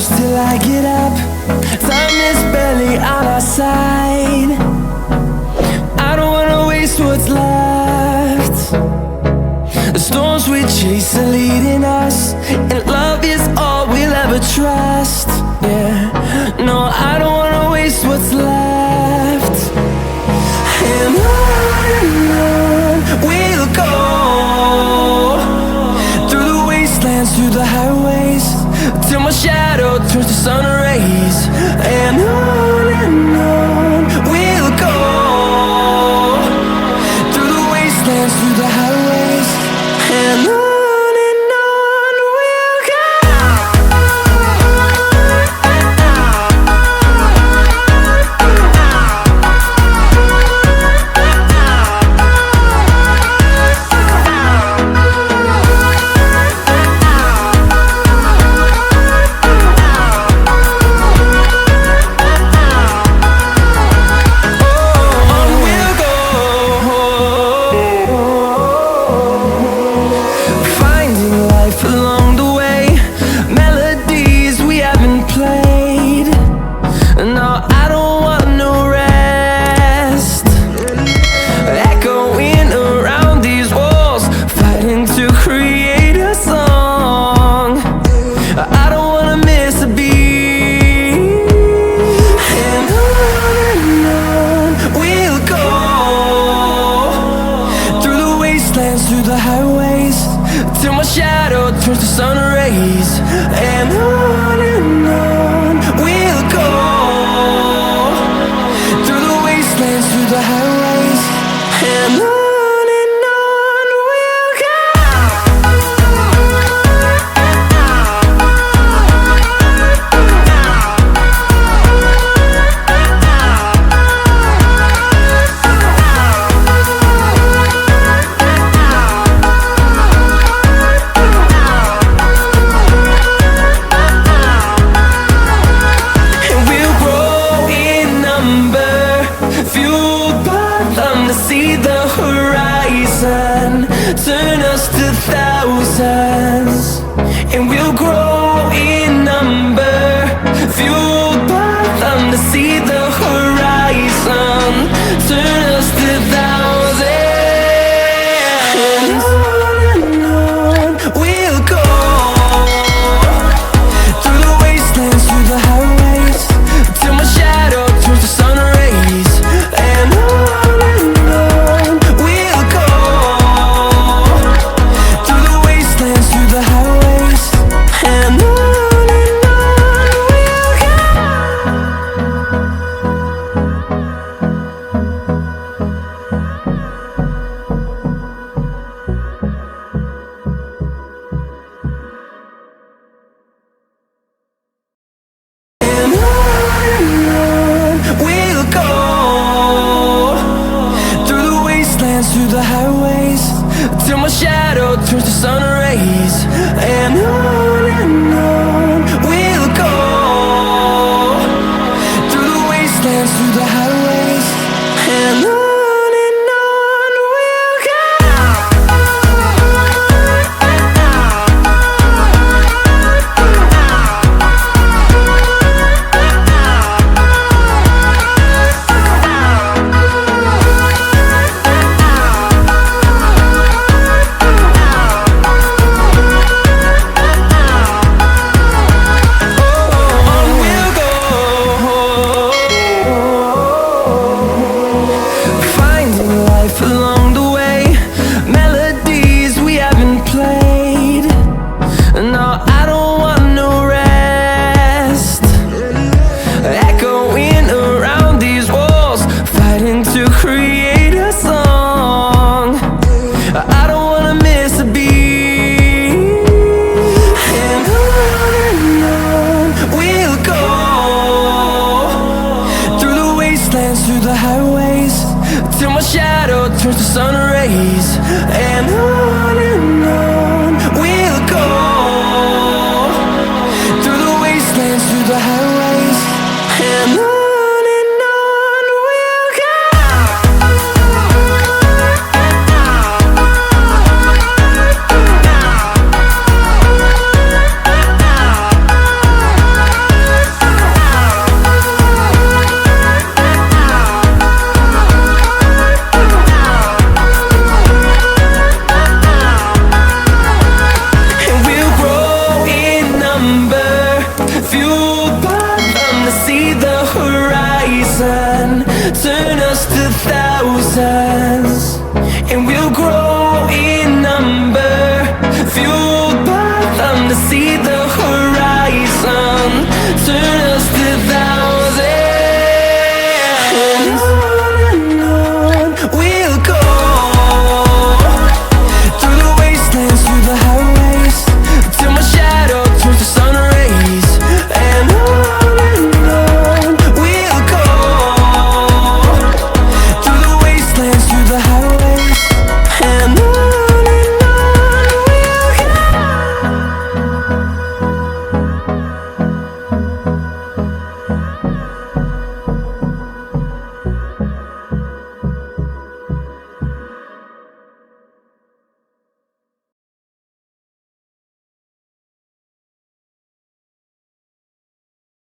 close till I get up. Time is barely on our side. I don't wanna waste what's left. The storms we chase are leading us, and love is all we'll ever trust. Yeah, no, I don't wanna waste what's left. And on we'll go, through the wastelands, through the highways, till my shadow turns to sun rays. And on we'll go, through the wastelands, through the highways, and on we'll go. Through the highways, till my shadow turns to sun rays. And on we'll go, through the wastelands, through the highways, and on we'll go. See the horizon, turn us to thousands, and we'll grow in number, fueled by them. To see the horizon, turn us to thousands, and on we'll go, through the wastelands, through the highways, till my shadow turns to sun rays. And through the highways, till my shadow turns to sun rays. And on we'll go, through the wastelands, through the highways, and on we'll go. Along the way, melodies we haven't played. No, I don't want no rest. Echoing around these walls, fighting to create a song. I don't wanna miss a beat. And on we'll go, through the wastelands, through the highways, till my shadow turns to sun rays. And on we'll go, through the wastelands, through the highways, and on we'll go. turn us to thousands, and we'll grow